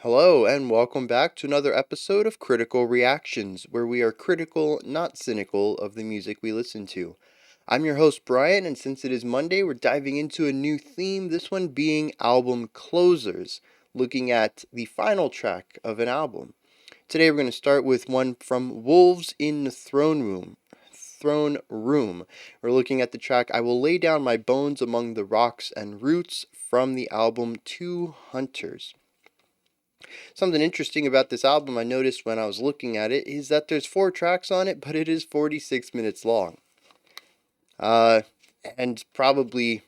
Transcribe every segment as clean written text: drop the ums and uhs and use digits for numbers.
Hello, and welcome back to another episode of Critical Reactions, where we are critical, not cynical, of the music we listen to. I'm your host, Bryan, and since it is Monday, we're diving into a new theme, this one being album closers, looking at the final track of an album. Today, we're going to start with one from Wolves in the Throne Room. Throne Room. We're looking at the track I Will Lay Down My Bones Among the Rocks and Roots from the album Two Hunters. Something interesting about this album I noticed when I was looking at it is that there's 4 tracks on it, but it is 46 minutes long. And probably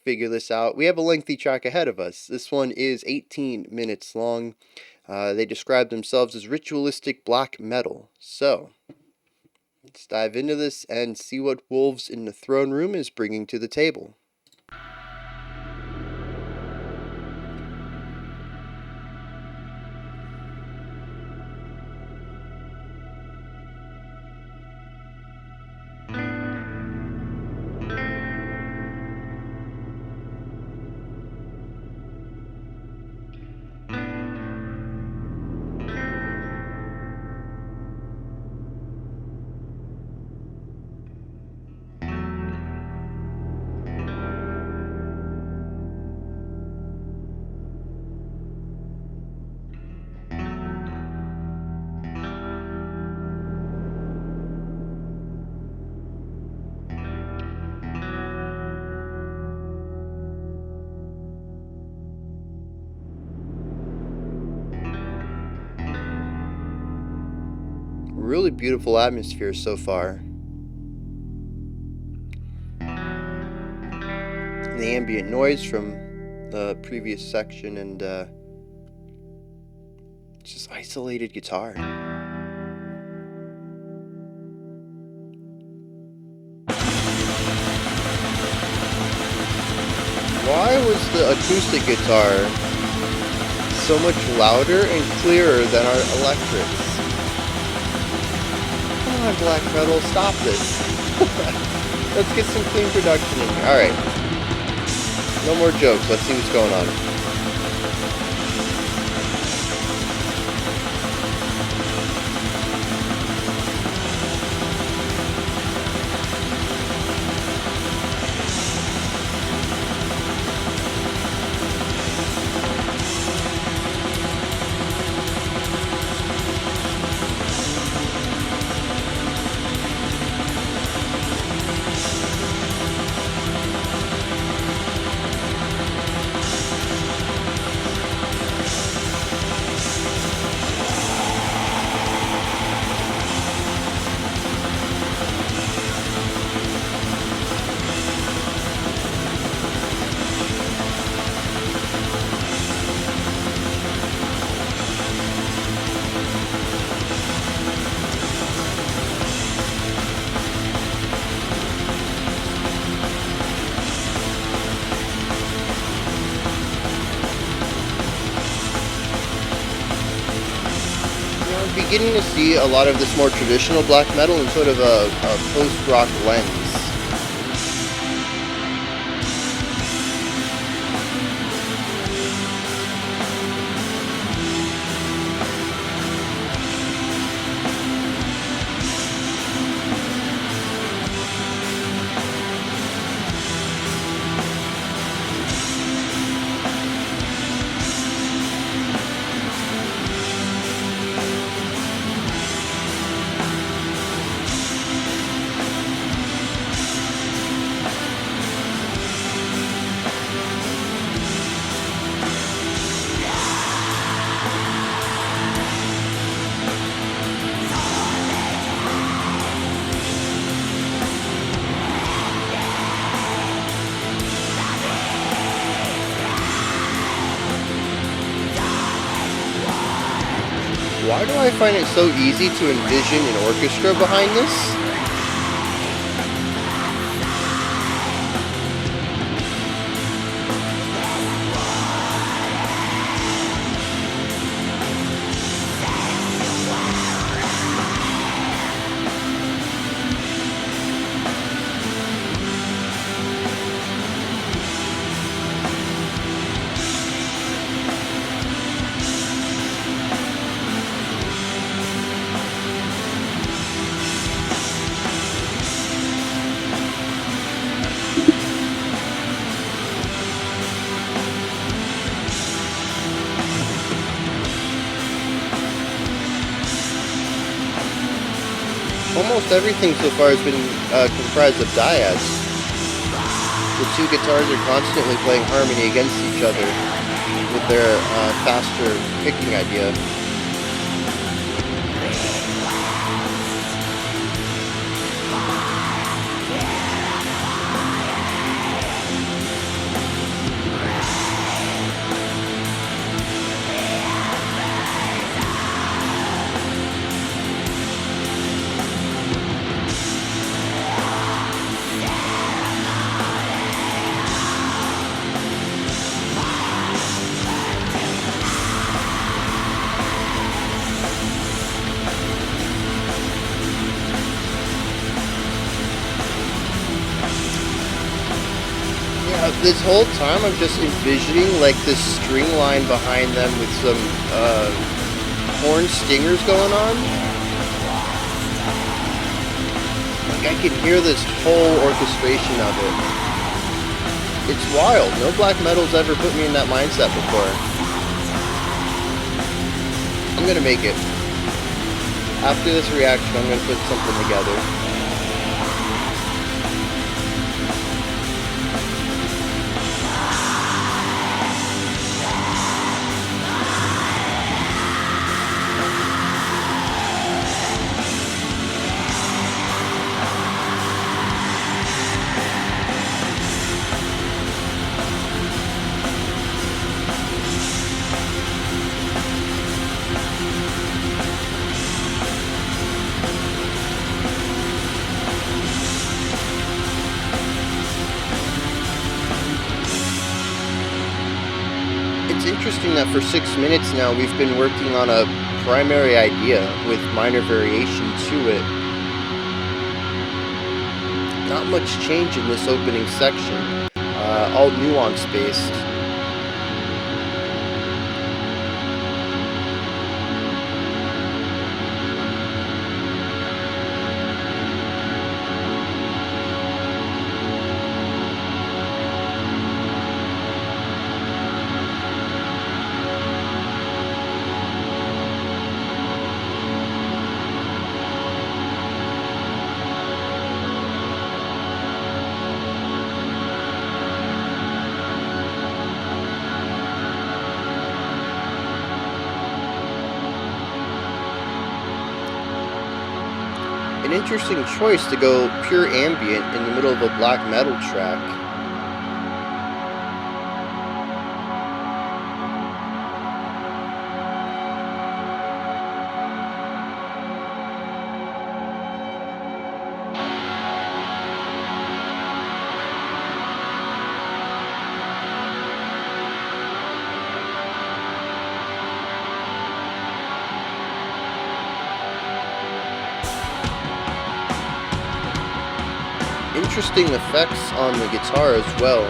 figure this out. We have a lengthy track ahead of us. This one is 18 minutes long. They describe themselves as ritualistic black metal. So, let's dive into this and see what Wolves in the Throne Room is bringing to the table. Really beautiful atmosphere so far. The ambient noise from the previous section and just isolated guitar. Why was the acoustic guitar so much louder and clearer than our electrics? Come on, black metal, stop this. Let's get some clean production in here. Alright. No more jokes. Let's see what's going on. Beginning to see a lot of this more traditional black metal in sort of a post-rock lens. Why do I find it so easy to envision an orchestra behind this? Almost everything so far has been comprised of dyads. The two guitars are constantly playing harmony against each other with their faster picking idea. This whole time I'm just envisioning like this string line behind them with some horn stingers going on. Like I can hear this whole orchestration of it. It's wild. No black metal's ever put me in that mindset before. I'm gonna make it. After this reaction, I'm gonna put something together. It's interesting that for 6 minutes now we've been working on a primary idea with minor variation to it. Not much change in this opening section, all nuance based. An interesting choice to go pure ambient in the middle of a black metal track. Interesting effects on the guitar as well.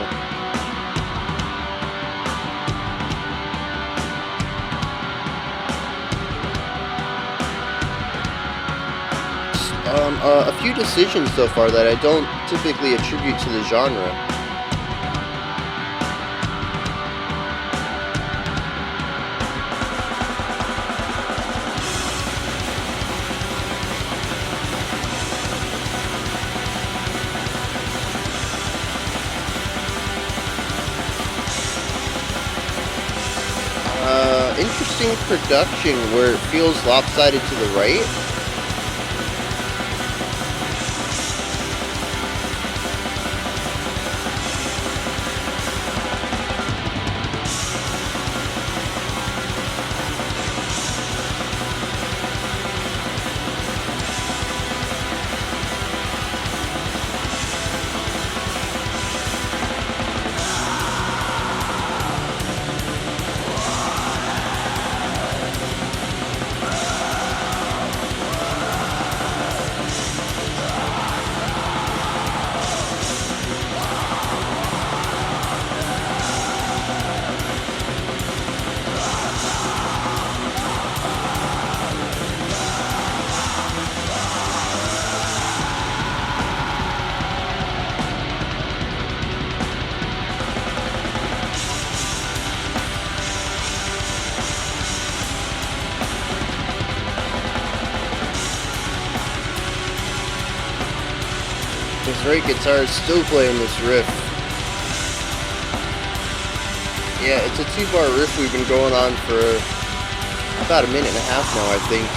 A few decisions so far that I don't typically attribute to the genre. Interesting production where it feels lopsided to the right. right, guitar is still playing this riff. Yeah, it's a 2-bar riff we've been going on for about a minute and a half now, I think.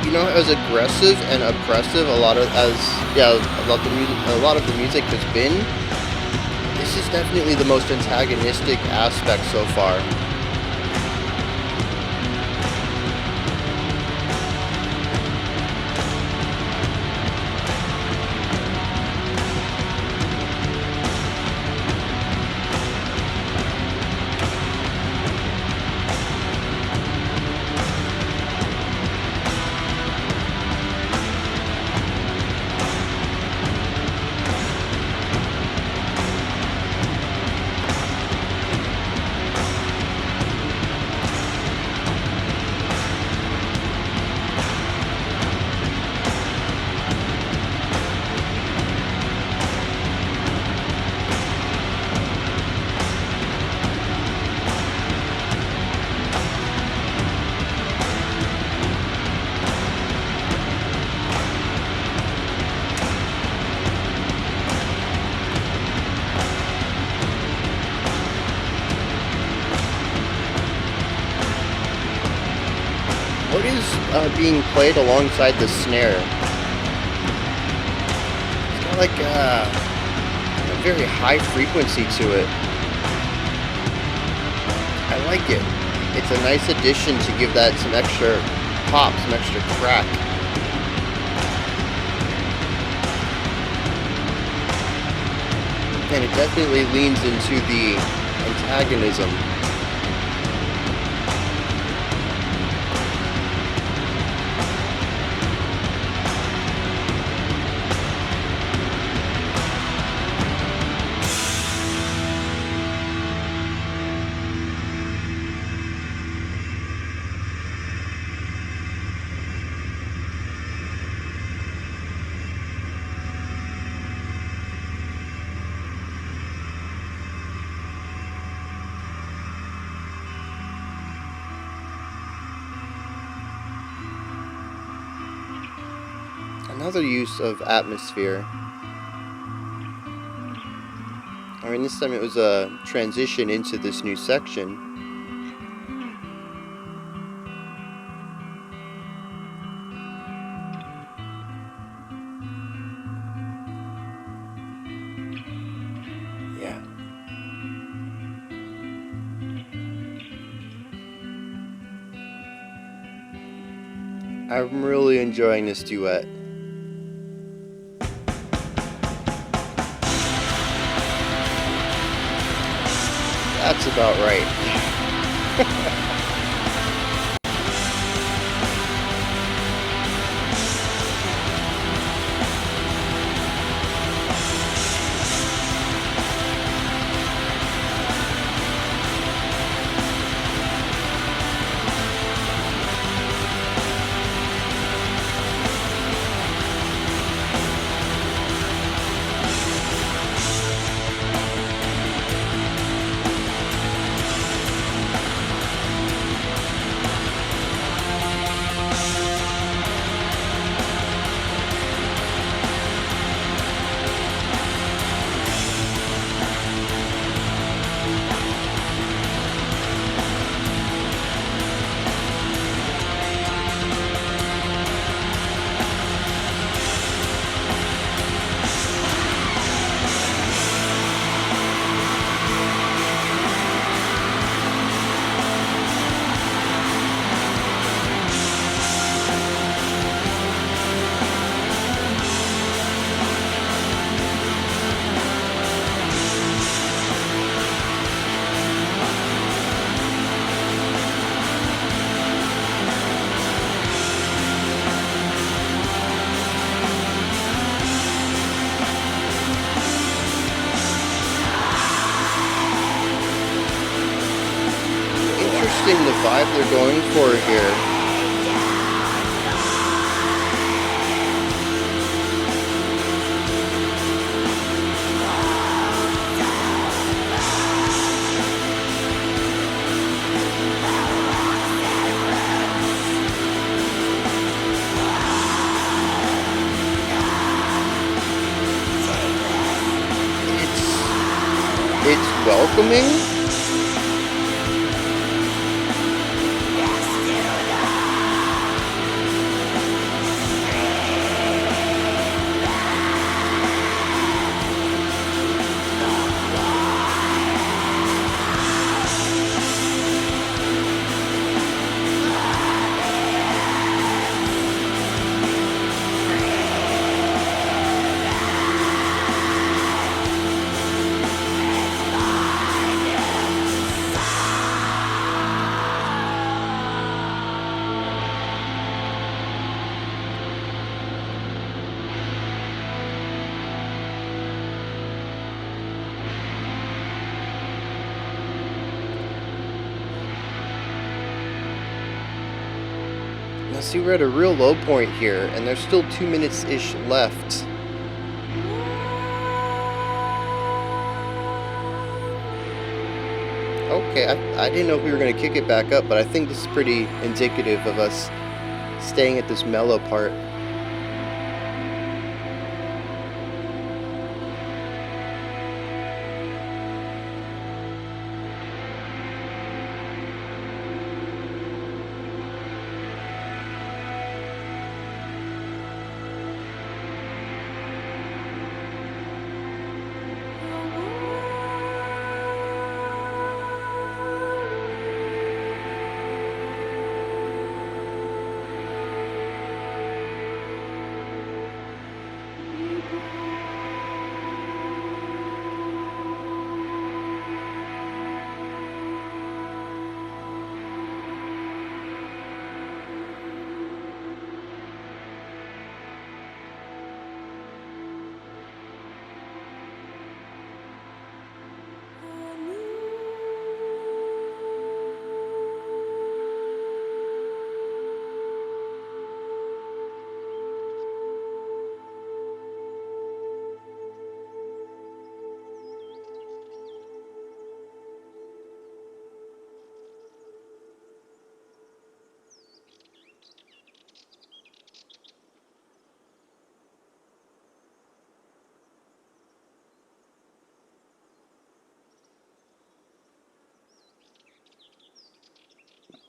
You know, as aggressive and oppressive a lot of the music has been, this is definitely the most antagonistic aspect so far. What is being played alongside the snare? It's got like a very high frequency to it. I like it. It's a nice addition to give that some extra pop, some extra crack. And it definitely leans into the antagonism. Another use of atmosphere. I mean, this time it was a transition into this new section. Yeah. I'm really enjoying this duet. That's about right. interesting the vibe they're going for here. It's welcoming. Now see, we're at a real low point here, and there's still 2 minutes-ish left. Okay, I didn't know if we were going to kick it back up, but I think this is pretty indicative of us staying at this mellow part.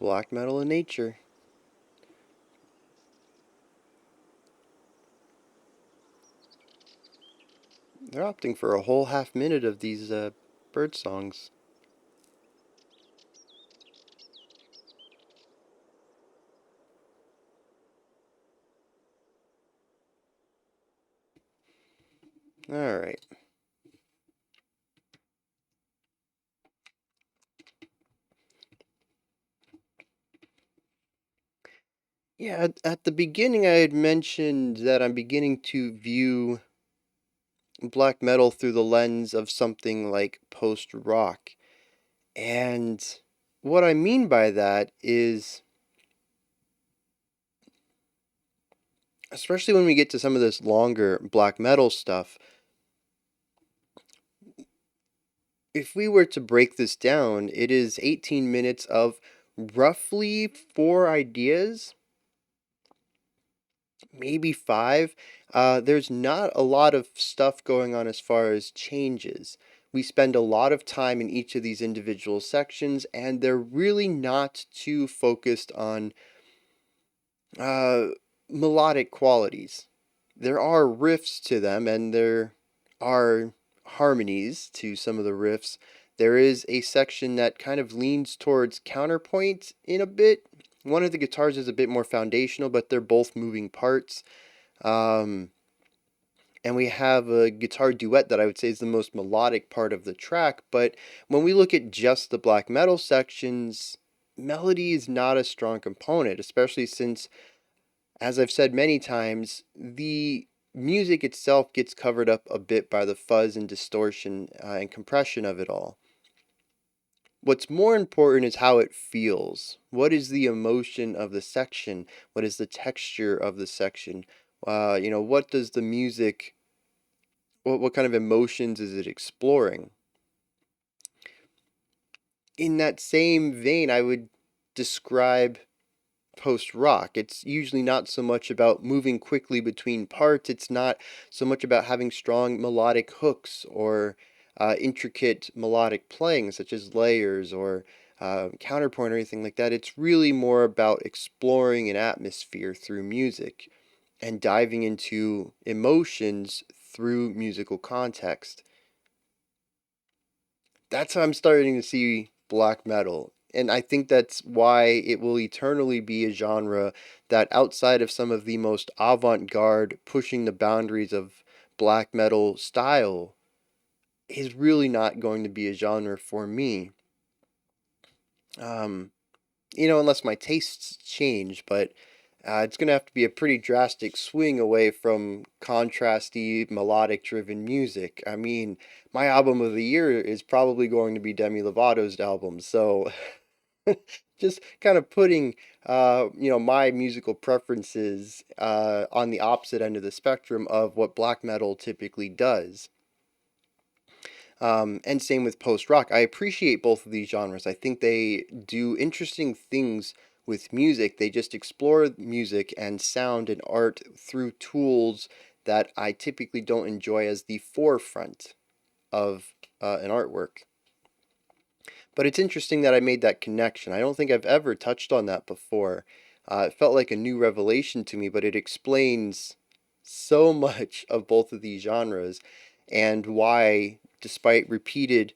Black metal in nature. They're opting for a whole half minute of these bird songs. Alright. Yeah, at the beginning I had mentioned that I'm beginning to view black metal through the lens of something like post-rock. And what I mean by that is, especially when we get to some of this longer black metal stuff, if we were to break this down, it is 18 minutes of roughly 4 ideas, maybe five. There's not a lot of stuff going on as far as changes. We spend a lot of time in each of these individual sections, and they're really not too focused on uh, melodic qualities. There are riffs to them, and there are harmonies to some of the riffs. There is a section that kind of leans towards counterpoint in a bit. One of the guitars is a bit more foundational, but they're both moving parts. Um, and we have a guitar duet that I would say is the most melodic part of the track. But when we look at just the black metal sections, melody is not a strong component, especially since, as I've said many times, the music itself gets covered up a bit by the fuzz and distortion and compression of it all. What's more important is how it feels. What is the emotion of the section? What is the texture of the section? What does the music, what kind of emotions is it exploring? In that same vein, I would describe post rock. It's usually not so much about moving quickly between parts. It's not so much about having strong melodic hooks or intricate melodic playing, such as layers or counterpoint or anything like that. It's really more about exploring an atmosphere through music and diving into emotions through musical context. That's how I'm starting to see black metal. And I think that's why it will eternally be a genre that, outside of some of the most avant garde, pushing the boundaries of black metal style, is really not going to be a genre for me. Um, unless my tastes change, but it's going to have to be a pretty drastic swing away from contrasty, melodic driven music. I mean, my album of the year is probably going to be Demi Lovato's album, so just kind of putting my musical preferences on the opposite end of the spectrum of what black metal typically does. And same with post rock. I appreciate both of these genres. I think they do interesting things with music. They just explore music and sound and art through tools that I typically don't enjoy as the forefront of an artwork. But it's interesting that I made that connection. I don't think I've ever touched on that before. It felt like a new revelation to me, but it explains so much of both of these genres and why, despite repeated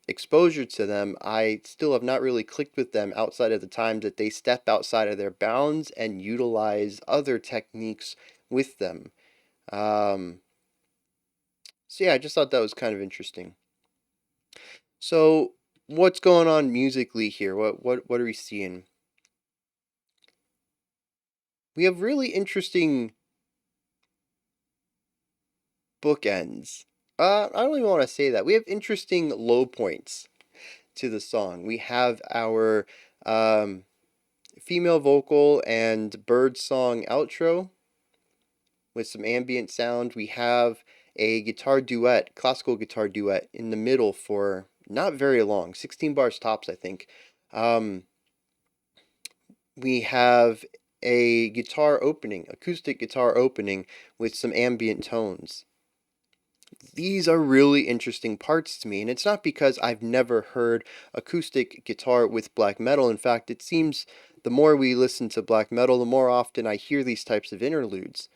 exposure to them, I still have not really clicked with them outside of the times that they step outside of their bounds and utilize other techniques with them. Um, so, yeah, I just thought that was kind of interesting. So, what's going on musically here? What are we seeing? We have really interesting bookends. I don't even want to say that. We have interesting low points to the song. We have our um, female vocal and bird song outro with some ambient sound. We have a guitar duet, classical guitar duet, in the middle for not very long, 16 bars tops, I think. Um, we have a guitar opening, acoustic guitar opening with some ambient tones. These are really interesting parts to me, and it's not because I've never heard acoustic guitar with black metal. In fact, it seems the more we listen to black metal, the more often I hear these types of interludes.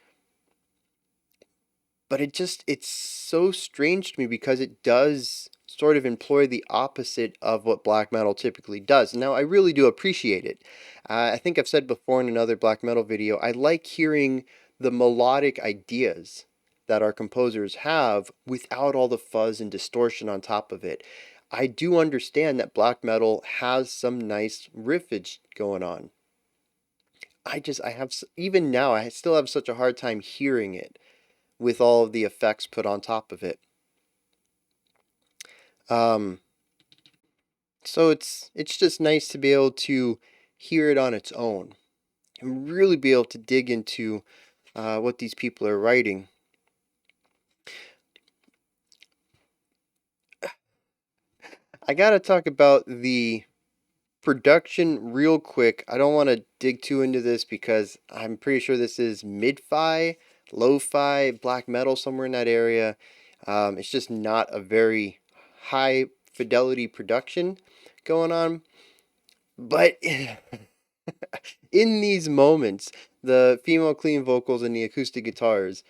But it's so strange to me because it does sort of employ the opposite of what black metal typically does. Now, I really do appreciate it. I think I've said before in another black metal video, I like hearing the melodic ideas that our composers have without all the fuzz and distortion on top of it. I do understand that black metal has some nice riffage going on. I have, even now, I still have such a hard time hearing it with all of the effects put on top of it. Um, so it's just nice to be able to hear it on its own and really be able to dig into what these people are writing. I gotta talk about the production real quick. I don't want to dig too into this because I'm pretty sure this is mid-fi, lo-fi, black metal, somewhere in that area. It's just not a very high fidelity production going on. But in these moments, the female clean vocals and the acoustic guitars,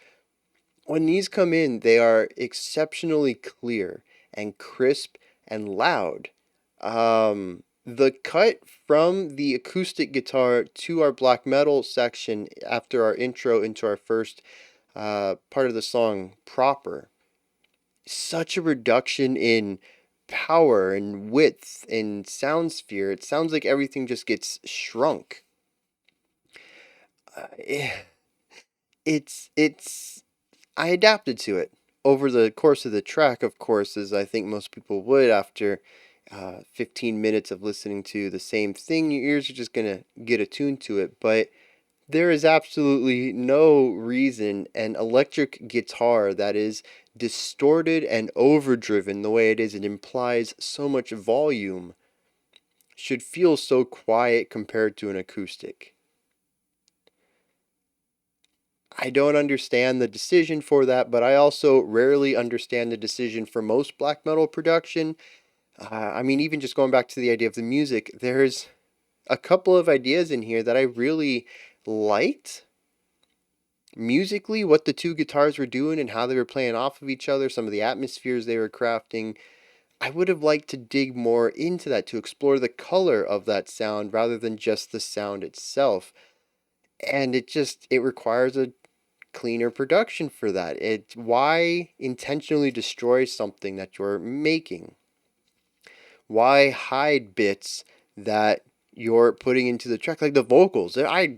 when these come in, they are exceptionally clear and crisp and loud. The cut from the acoustic guitar to our black metal section after our intro into our first part of the song proper, such a reduction in power and width and sound sphere. It sounds like everything just gets shrunk. Uh, it's I adapted to it over the course of the track, of course, as I think most people would after 15 minutes of listening to the same thing, your ears are just going to get attuned to it. But there is absolutely no reason an electric guitar that is distorted and overdriven the way it is, it implies so much volume, should feel so quiet compared to an acoustic. I don't understand the decision for that, but I also rarely understand the decision for most black metal production. I mean, even just going back to the idea of the music, there's a couple of ideas in here that I really liked. Musically, what the two guitars were doing and how they were playing off of each other, some of the atmospheres they were crafting. I would have liked to dig more into that, to explore the color of that sound rather than just the sound itself. And it requires a cleaner production for that. Why intentionally destroy something that you're making? Why hide bits that you're putting into the track, like the vocals? I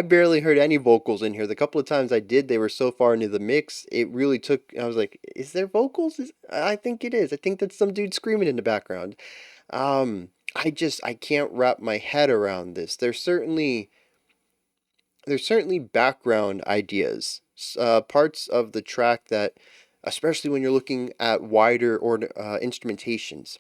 barely heard any vocals in here. The couple of times I did, they were so far into the mix. It really took. I was like, "Is there vocals?" I think it is. I think that's some dude screaming in the background. I can't wrap my head around this. There's certainly background ideas, parts of the track that, especially when you're looking at wider or instrumentations,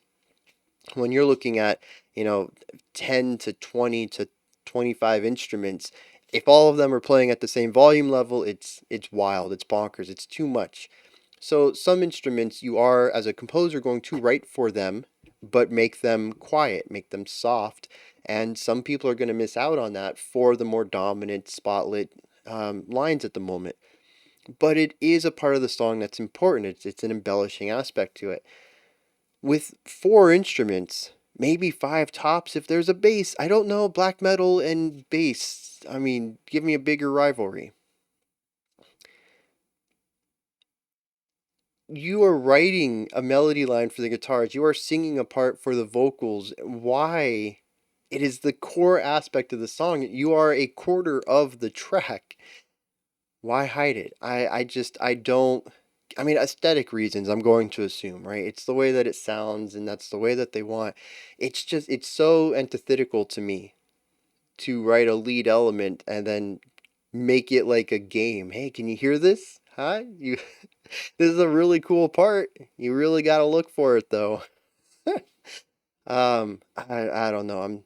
when you're looking at, you know, 10 to 20 to 25 instruments, if all of them are playing at the same volume level, it's wild, it's bonkers, it's too much. So some instruments you are, as a composer, going to write for them, but make them quiet, make them soft, and some people are going to miss out on that for the more dominant spotlit lines at the moment. But it is a part of the song that's important. It's an embellishing aspect to it. With four instruments, maybe five tops if there's a bass. I don't know, black metal and bass. I mean, give me a bigger rivalry. You are writing a melody line for the guitars. You are singing a part for the vocals. Why? It is the core aspect of the song. You are a quarter of the track. Why hide it? I don't. I mean, aesthetic reasons, I'm going to assume, right? It's the way that it sounds, and that's the way that they want. It's so antithetical to me to write a lead element and then make it like a game. Hey, can you hear this? Huh? This is a really cool part. You really got to look for it though. I don't know.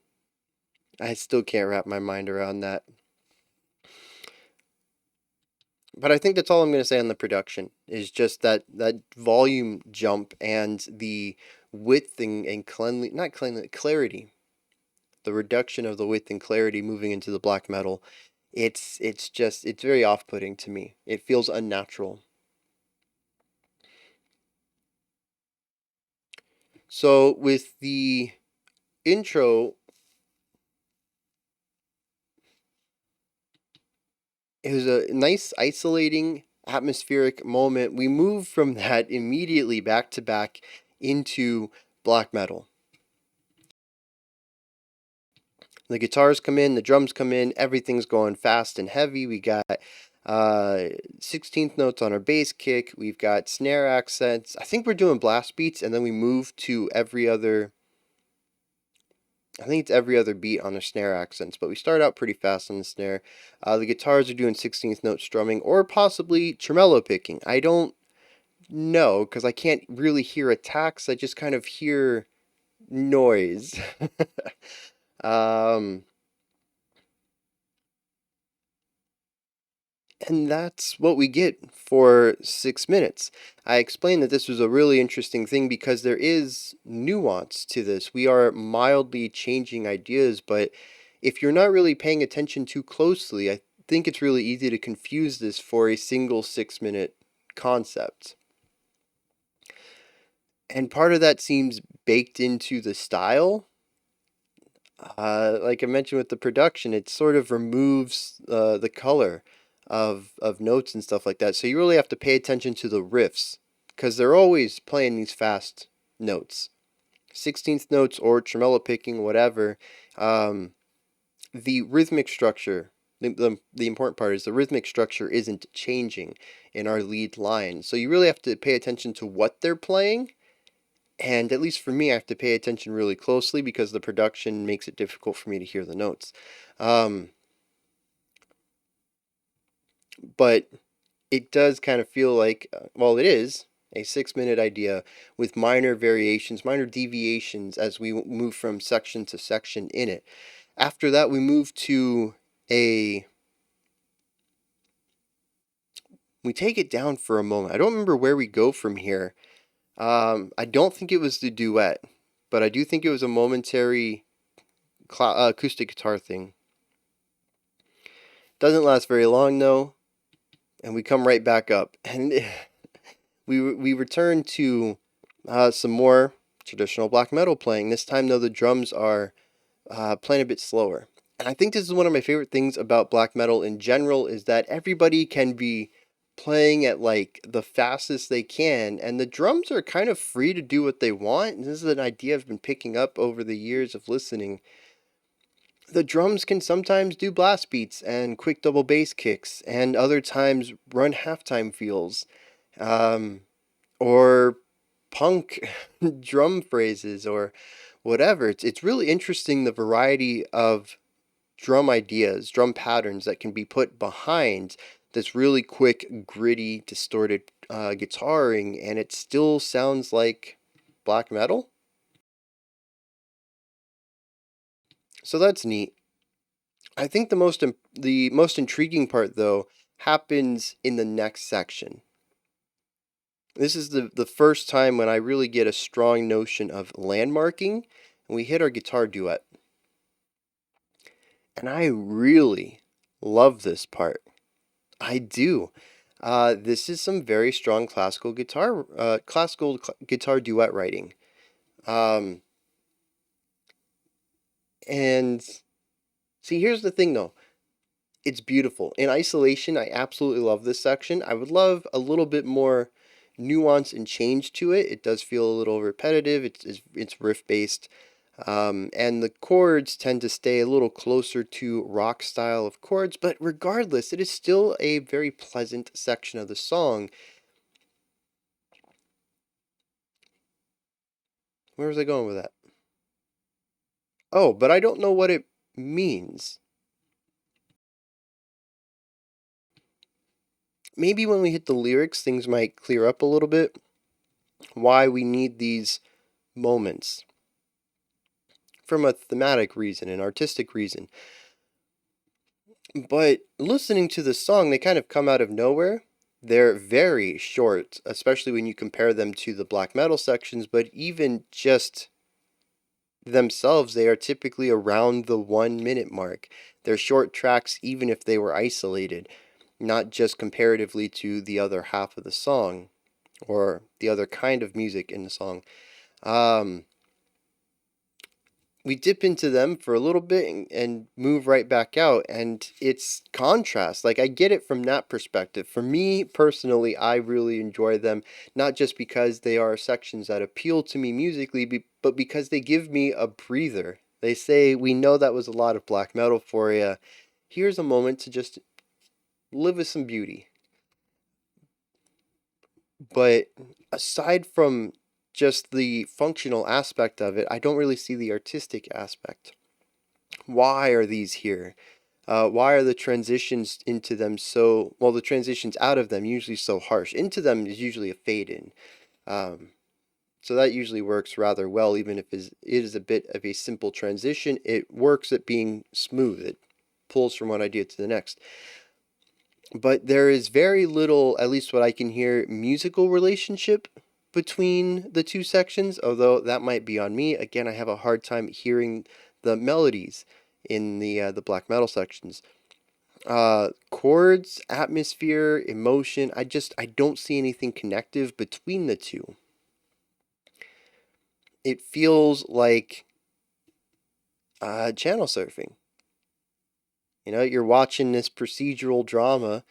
I still can't wrap my mind around that. But I think that's all I'm going to say on the production is just that volume jump and the width and not cleanly, clarity. The reduction of the width and clarity moving into the black metal. It's very off-putting to me. It feels unnatural. So with the intro, it was a nice isolating atmospheric moment. We move from that immediately back to back into black metal. The guitars come in, the drums come in, everything's going fast and heavy. We got 16th notes on our bass kick. We've got snare accents. I think we're doing blast beats, and then we move to every other. I think it's every other beat on the snare accents, but we start out pretty fast on the snare. The guitars are doing 16th note strumming or possibly tremolo picking. I don't know because I can't really hear attacks. I just kind of hear noise. um, And that's what we get for 6 minutes. I explained that this was a really interesting thing because there is nuance to this. We are mildly changing ideas, but if you're not really paying attention too closely, I think it's really easy to confuse this for a single 6 minute concept. And part of that seems baked into the style. Like I mentioned with the production, it sort of removes the color of notes and stuff like that. So you really have to pay attention to the riffs because they're always playing these fast notes, 16th notes or tremolo picking, whatever. Um, the rhythmic structure. The important part is the rhythmic structure isn't changing in our lead line. So you really have to pay attention to what they're playing And at least for me, I have to pay attention really closely because the production makes it difficult for me to hear the notes. Um, but it does kind of feel like, well, it is a 6 minute idea with minor variations, minor deviations as we move from section to section in it. After that, we move to a. We take it down for a moment. I don't remember where we go from here. I don't think it was the duet, but I do think it was a momentary acoustic guitar thing. Doesn't last very long though, and we come right back up, and we return to some more traditional black metal playing. This time though, the drums are playing a bit slower. And I think this is one of my favorite things about black metal in general is that everybody can be playing at like the fastest they can, and the drums are kind of free to do what they want. And this is an idea I've been picking up over the years of listening. The drums can sometimes do blast beats and quick double bass kicks, and other times run halftime feels, um, or punk drum phrases, or whatever. It's really interesting the variety of drum ideas, drum patterns that can be put behind this really quick, gritty, distorted guitaring, and it still sounds like black metal. So that's neat. I think the most intriguing part though happens in the next section. This is the first time when I really get a strong notion of landmarking, and we hit our guitar duet. And I really love this part. I do. This is some very strong classical guitar duet writing. Um, and see, here's the thing though. It's beautiful. In isolation, I absolutely love this section. I would love a little bit more nuance and change to it. It does feel a little repetitive. It's riff based. And the chords tend to stay a little closer to rock style of chords, but regardless, it is still a very pleasant section of the song. Where was I going with that? Oh, but I don't know what it means. Maybe when we hit the lyrics, things might clear up a little bit. Why we need these moments from a thematic reason, an artistic reason. But listening to the song, they kind of come out of nowhere. They're very short, especially when you compare them to the black metal sections, but even just themselves, they are typically around the 1 minute mark. They're short tracks, even if they were isolated, not just comparatively to the other half of the song or the other kind of music in the song. Um, we dip into them for a little bit and move right back out, and it's contrast. Like, I get it from that perspective. For me personally, I really enjoy them, not just because they are sections that appeal to me musically, but because they give me a breather. They say, we know that was a lot of black metal for you. Here's a moment to just live with some beauty. But aside from just the functional aspect of it, I don't really see the artistic aspect. Why are these here? Why are the transitions into them so, well, the transitions out of them usually so harsh? Into them is usually a fade in. Um, so that usually works rather well, even if it is a bit of a simple transition. It works at being smooth. It pulls from one idea to the next. But there is very little, at least what I can hear, musical relationship between the two sections, although that might be on me. Again, I have a hard time hearing the melodies in the black metal sections. Chords, atmosphere, emotion, I don't see anything connective between the two. It feels like channel surfing. You know, you're watching this procedural drama,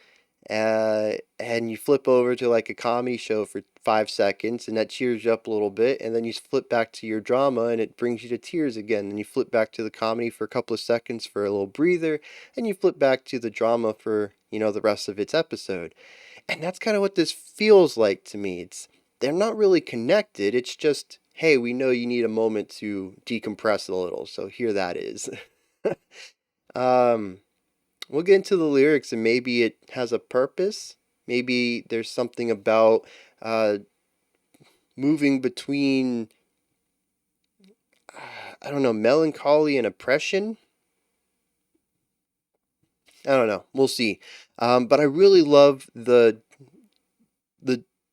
and you flip over to like a comedy show for 5 seconds, and that cheers you up a little bit, and then you flip back to your drama, and it brings you to tears again. And you flip back to the comedy for a couple of seconds for a little breather, and you flip back to the drama for the rest of its episode. And that's kind of what this feels like to me. They're not really connected. It's just, hey, we know you need a moment to decompress a little, so here that is. um, we'll get into the lyrics and maybe it has a purpose. Maybe there's something about uh, moving between, I don't know, melancholy and oppression. I don't know. We'll see. But I really love the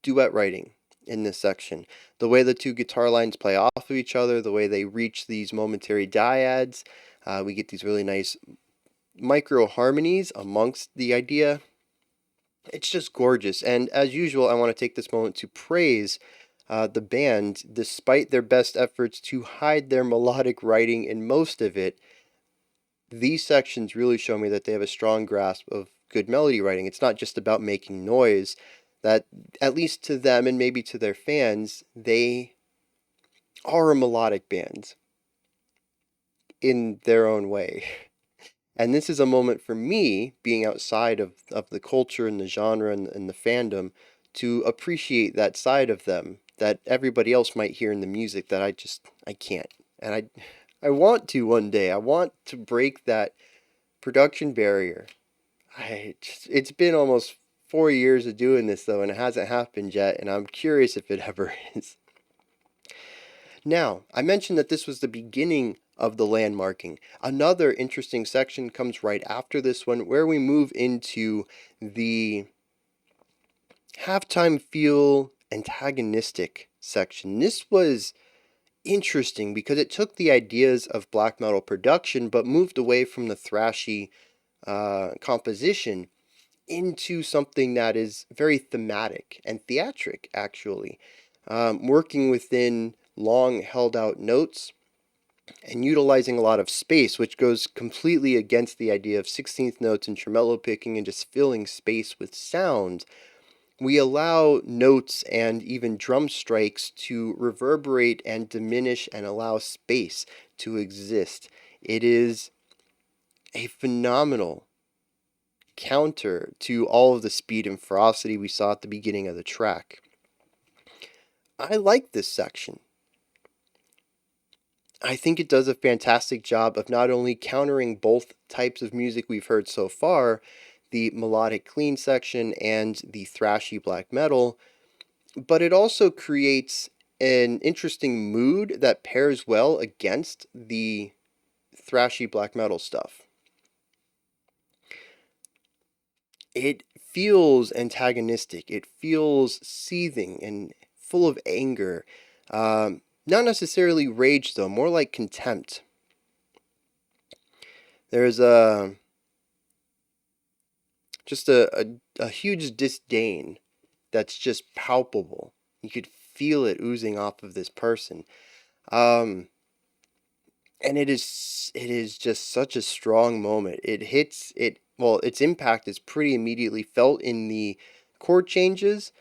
duet writing in this section. The way the two guitar lines play off of each other, the way they reach these momentary dyads. We get these really nice micro harmonies amongst the idea. It's just gorgeous. And as usual, I want to take this moment to praise the band, despite their best efforts to hide their melodic writing in most of it. These sections really show me that they have a strong grasp of good melody writing. It's not just about making noise, that at least to them and maybe to their fans, they are a melodic band in their own way. And this is a moment for me, being outside of the culture and the genre and the fandom, to appreciate that side of them that everybody else might hear in the music that I can't. And I want to one day. I want to break that production barrier. It's been almost 4 years of doing this though, and it hasn't happened yet, and I'm curious if it ever is. Now, I mentioned that this was the beginning of the landmarking. Another interesting section comes right after this one, where we move into the halftime feel antagonistic section. This was interesting because it took the ideas of black metal production but moved away from the thrashy composition into something that is very thematic and theatric, actually. Working within long held out notes and utilizing a lot of space, which goes completely against the idea of 16th notes and tremolo picking and just filling space with sound. We allow notes and even drum strikes to reverberate and diminish and allow space to exist. It is a phenomenal counter to all of the speed and ferocity we saw at the beginning of the track. I like this section. I think it does a fantastic job of not only countering both types of music we've heard so far, the melodic clean section and the thrashy black metal, but it also creates an interesting mood that pairs well against the thrashy black metal stuff. It feels antagonistic. It feels seething and full of anger. Not necessarily rage, though, more like contempt. There's just a huge disdain that's just palpable. You could feel it oozing off of this person. Um, and it is just such a strong moment. It hits it well, its impact is pretty immediately felt in the chord changes,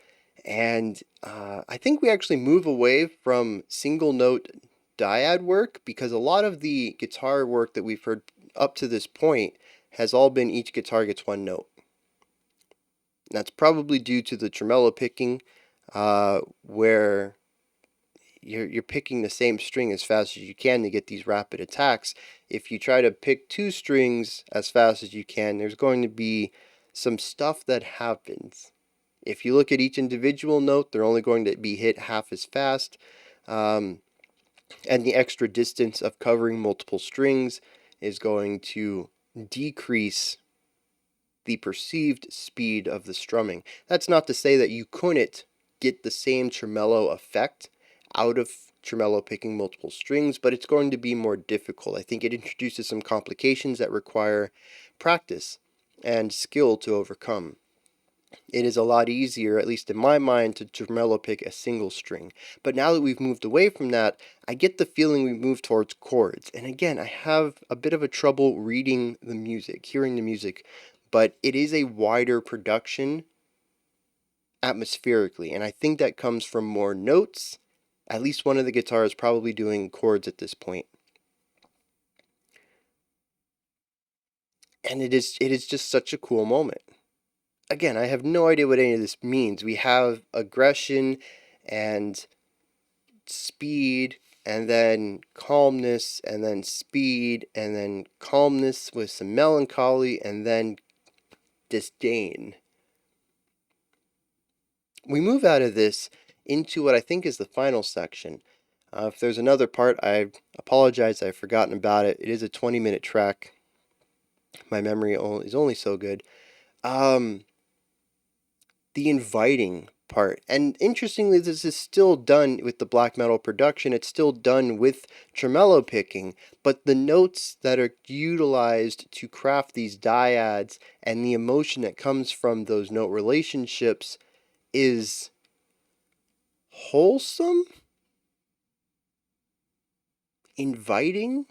and I think we actually move away from single note dyad work because a lot of the guitar work that we've heard up to this point has all been each guitar gets one note. And that's probably due to the tremolo picking, where you're picking the same string as fast as you can to get these rapid attacks. If you try to pick two strings as fast as you can, there's going to be some stuff that happens. If you look at each individual note, they're only going to be hit half as fast, and the extra distance of covering multiple strings is going to decrease the perceived speed of the strumming. That's not to say that you couldn't get the same tremolo effect out of tremolo picking multiple strings, but it's going to be more difficult. I think it introduces some complications that require practice and skill to overcome. It is a lot easier, at least in my mind, to tremolo pick a single string. But now that we've moved away from that, I get the feeling we've moved towards chords. And again, I have a bit of a trouble reading the music, hearing the music, but it is a wider production atmospherically. And I think that comes from more notes. At least one of the guitars probably doing chords at this point. And it is just such a cool moment. Again, I have no idea what any of this means. We have aggression and speed, and then calmness, and then speed, and then calmness with some melancholy, and then disdain. We move out of this into what I think is the final section. If there's another part, I apologize, I've forgotten about it. It is a 20-minute track. My memory is only so good. The inviting part. And interestingly, this is still done with the black metal production. It's still done with tremolo picking, but the notes that are utilized to craft these dyads and the emotion that comes from those note relationships is wholesome, inviting.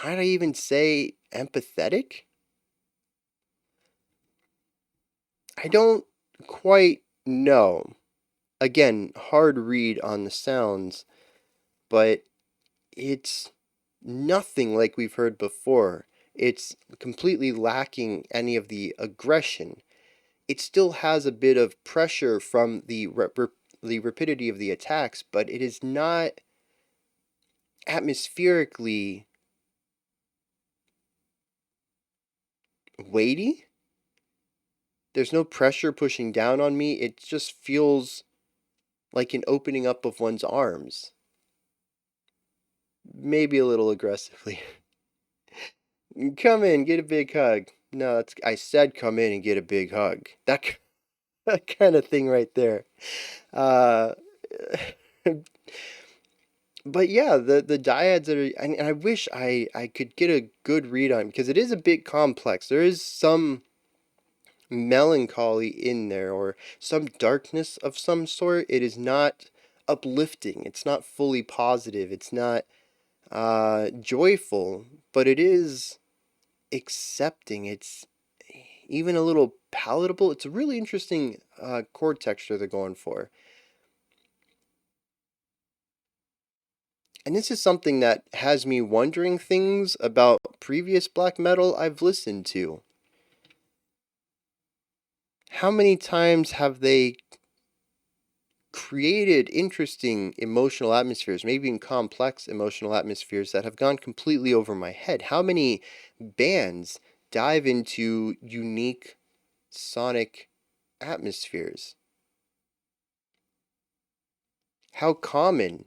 Might I even say empathetic? I don't quite know. Again, hard read on the sounds, but it's nothing like we've heard before. It's completely lacking any of the aggression. It still has a bit of pressure from the rapidity of the attacks, but it is not atmospherically weighty. There's no pressure pushing down on me. It just feels like an opening up of one's arms. Maybe a little aggressively. Come in, get a big hug. No, I said come in and get a big hug. That kind of thing right there. Uh, but yeah, the dyads that are, and I wish I could get a good read on, because it is a bit complex. There is some melancholy in there, or some darkness of some sort. It is not uplifting. It's not fully positive. It's not joyful, but it is accepting. It's even a little palatable. It's a really interesting chord texture they're going for. And this is something that has me wondering things about previous black metal I've listened to. How many times have they created interesting emotional atmospheres, maybe even complex emotional atmospheres that have gone completely over my head? How many bands dive into unique sonic atmospheres? How common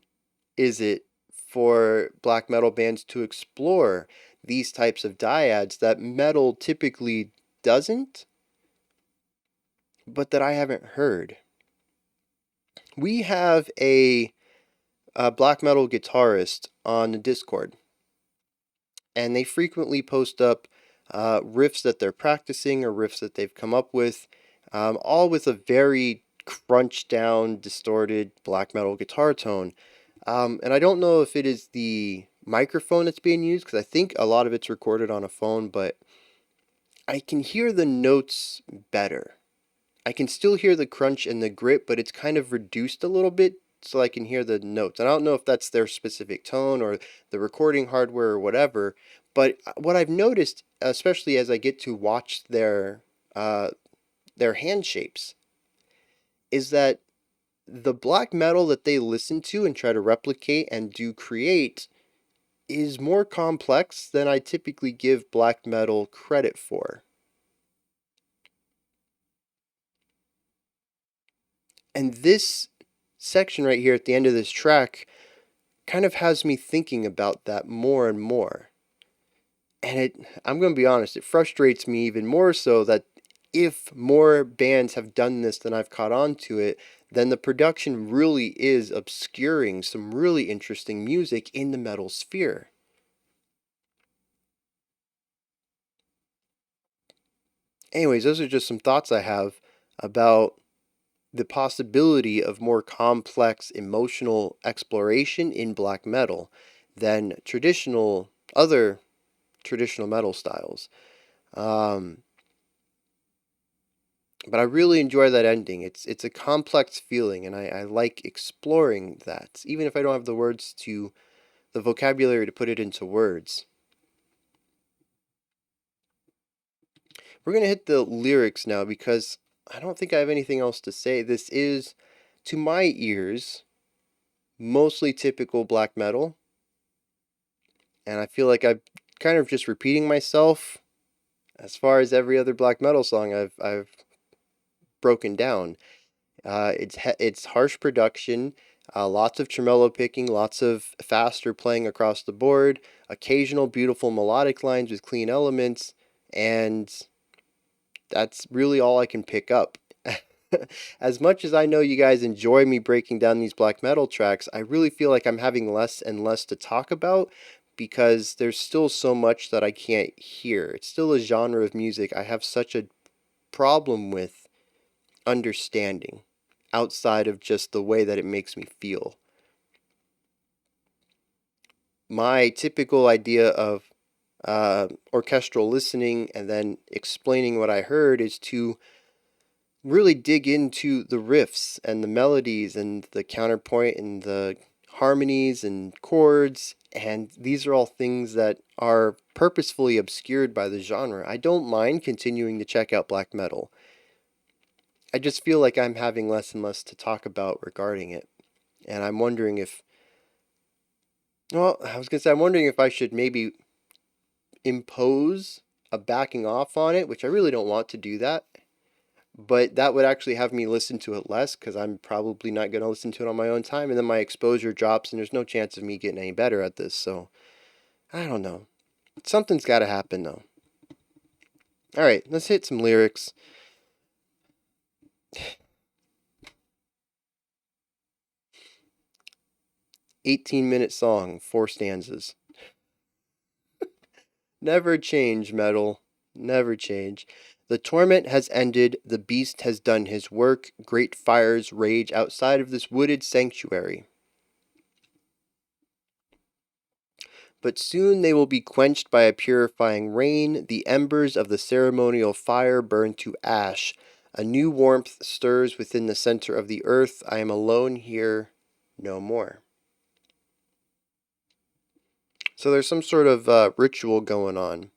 is it for black metal bands to explore these types of dyads that metal typically doesn't, but that I haven't heard? We have a black metal guitarist on the Discord, and they frequently post up riffs that they're practicing or riffs that they've come up with, all with a very crunched down, distorted black metal guitar tone. And I don't know if it is the microphone that's being used, because I think a lot of it's recorded on a phone, but I can hear the notes better. I can still hear the crunch and the grit, but it's kind of reduced a little bit so I can hear the notes. And I don't know if that's their specific tone or the recording hardware or whatever, but what I've noticed, especially as I get to watch their hand shapes, is that the black metal that they listen to and try to replicate and do create is more complex than I typically give black metal credit for. And this section right here at the end of this track kind of has me thinking about that more and more. And I'm going to be honest, it frustrates me even more so that if more bands have done this than I've caught on to it, then the production really is obscuring some really interesting music in the metal sphere. Anyways, those are just some thoughts I have about the possibility of more complex emotional exploration in black metal than other traditional metal styles. Um, but I really enjoy that ending. It's a complex feeling, and I like exploring that, even if I don't have the vocabulary to put it into words. We're gonna hit the lyrics now, because I don't think I have anything else to say. This is, to my ears, mostly typical black metal, and I feel like I'm kind of just repeating myself as far as every other black metal song I've broken down. It's harsh production, lots of tremolo picking, lots of faster playing across the board, occasional beautiful melodic lines with clean elements, and that's really all I can pick up. As much as I know you guys enjoy me breaking down these black metal tracks, I really feel like I'm having less and less to talk about because there's still so much that I can't hear. It's still a genre of music I have such a problem with understanding outside of just the way that it makes me feel. My typical idea of orchestral listening and then explaining what I heard is to really dig into the riffs and the melodies and the counterpoint and the harmonies and chords, and these are all things that are purposefully obscured by the genre. I don't mind continuing to check out black metal. I just feel like I'm having less and less to talk about regarding it. And I'm wondering if, well, I was going to say, I'm wondering if I should maybe impose a backing off on it, which I really don't want to do that. But that would actually have me listen to it less because I'm probably not going to listen to it on my own time. And then my exposure drops, and there's no chance of me getting any better at this. So, I don't know. Something's got to happen, though. All right, let's hit some lyrics. 18-minute song, 4 stanzas. Never change, metal. Never change. The torment has ended, the beast has done his work, great fires rage outside of this wooded sanctuary. But soon they will be quenched by a purifying rain, the embers of the ceremonial fire burn to ash. A new warmth stirs within the center of the earth, I am alone here no more. So there's some sort of ritual going on.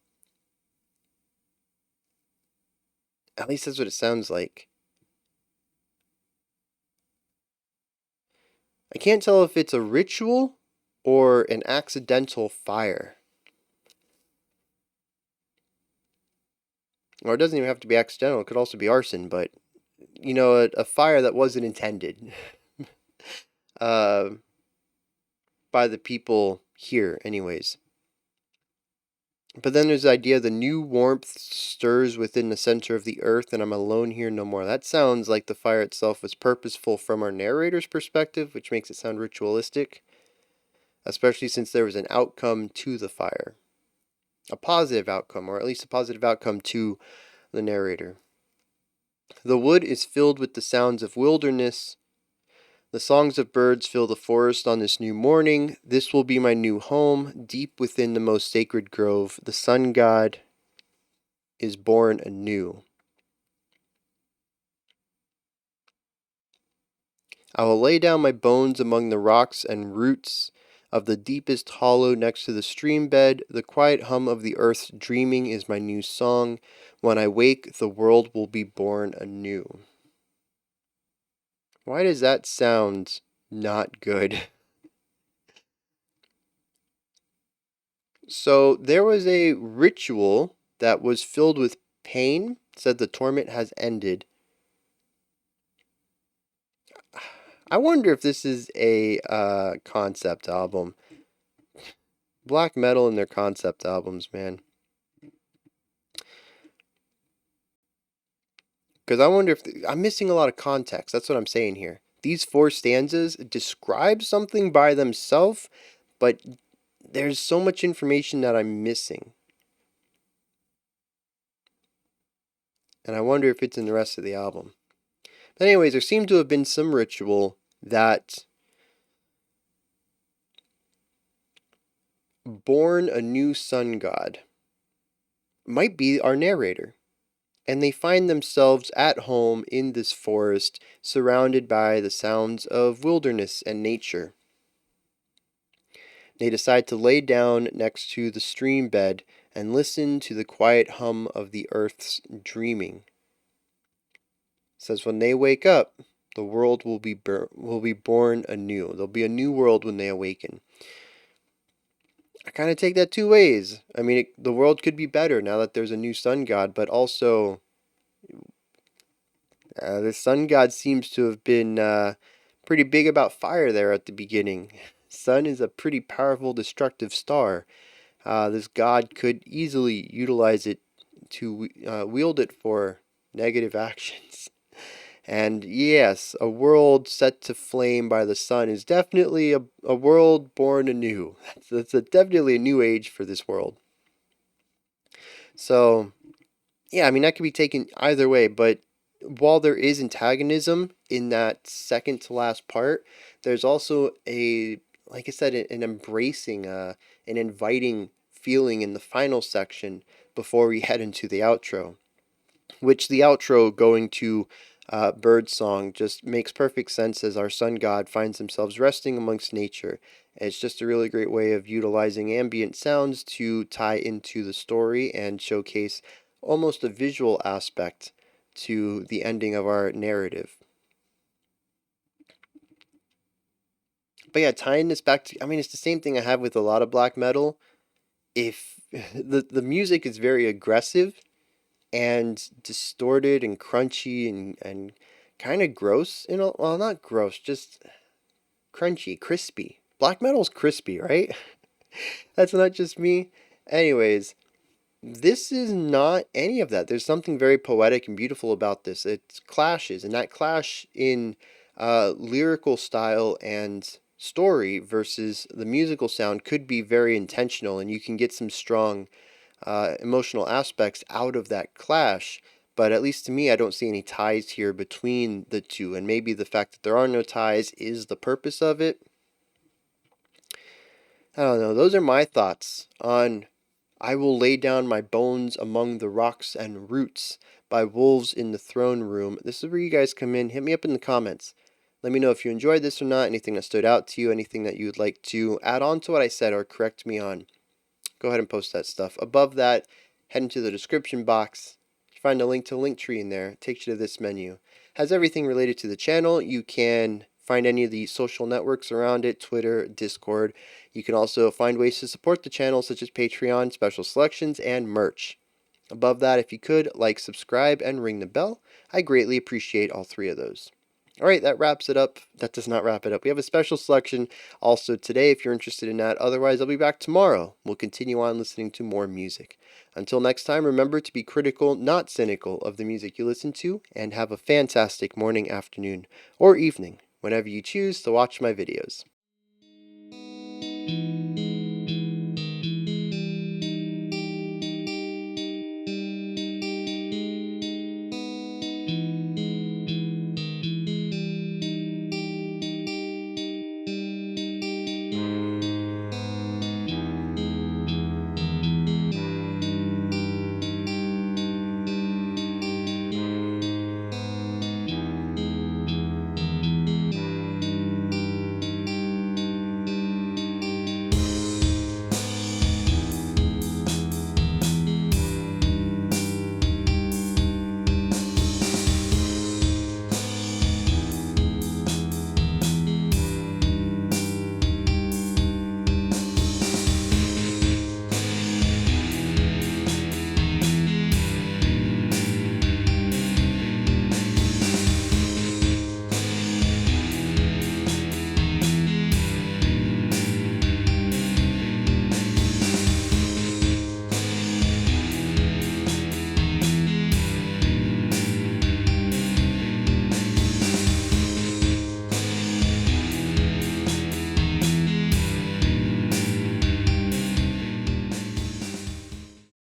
At least that's what it sounds like. I can't tell if it's a ritual or an accidental fire. Or it doesn't even have to be accidental, it could also be arson, but, a fire that wasn't intended uh, by the people here, anyways. But then there's the idea the new warmth stirs within the center of the earth, and I'm alone here no more. That sounds like the fire itself was purposeful from our narrator's perspective, which makes it sound ritualistic, especially since there was an outcome to the fire. A positive outcome, or at least a positive outcome to the narrator. The wood is filled with the sounds of wilderness. The songs of birds fill the forest on this new morning. This will be my new home, deep within the most sacred grove. The sun god is born anew. I will lay down my bones among the rocks and roots of the deepest hollow next to the stream bed. The quiet hum of the earth's dreaming is my new song. When I wake, the world will be born anew. Why does that sound not good? So there was a ritual that was filled with pain, said the torment has ended. I wonder if this is a concept album. Black metal and their concept albums, man. Because I wonder if I'm missing a lot of context. That's what I'm saying here. These 4 stanzas describe something by themselves, but there's so much information that I'm missing. And I wonder if it's in the rest of the album. But anyways, there seemed to have been some ritual that born a new sun god might be our narrator. And they find themselves at home in this forest, surrounded by the sounds of wilderness and nature. They decide to lay down next to the stream bed and listen to the quiet hum of the earth's dreaming. says when they wake up, the world will be born anew. There'll be a new world when they awaken. I kind of take that two ways. I mean, the world could be better now that there's a new sun god, but also the sun god seems to have been pretty big about fire there at the beginning. Sun is a pretty powerful destructive star. This god could easily utilize it to wield it for negative actions. And yes, a world set to flame by the sun is definitely a world born anew. That's definitely a new age for this world. So, yeah, I mean, that could be taken either way, but while there is antagonism in that second to last part, there's also like I said, an embracing, an inviting feeling in the final section before we head into the outro, which the outro going to bird song just makes perfect sense as our sun god finds themselves resting amongst nature. It's just a really great way of utilizing ambient sounds to tie into the story and showcase almost a visual aspect to the ending of our narrative. But yeah, tying this back to, I mean, it's the same thing I have with a lot of black metal. If the music is very aggressive and distorted and crunchy and kind of gross, well, not gross, just crunchy, crispy. Black metal's crispy, right? That's not just me. Anyways, this is not any of that. There's something very poetic and beautiful about this. It clashes, and that clash in lyrical style and story versus the musical sound could be very intentional, and you can get some strong emotional aspects out of that clash. But at least to me, I don't see any ties here between the two, and maybe the fact that there are no ties is the purpose of it. I don't know. Those are my thoughts on I Will Lay Down My Bones Among the Rocks and Roots by Wolves in the Throne Room. This is where you guys come in. Hit me up in the comments. Let me know if you enjoyed this or not, anything that stood out to you, anything that you would like to add on to what I said or correct me on. Go ahead and post that stuff. Above that, head into the description box. Find a link to Linktree in there. It takes you to this menu. Has everything related to the channel. You can find any of the social networks around it, Twitter, Discord. You can also find ways to support the channel such as Patreon, special selections, and merch. Above that, if you could, like, subscribe, and ring the bell. I greatly appreciate all three of those. All right, that wraps it up. That does not wrap it up. We have a special selection also today if you're interested in that. Otherwise, I'll be back tomorrow. We'll continue on listening to more music. Until next time, remember to be critical, not cynical, of the music you listen to, and have a fantastic morning, afternoon, or evening, whenever you choose to watch my videos.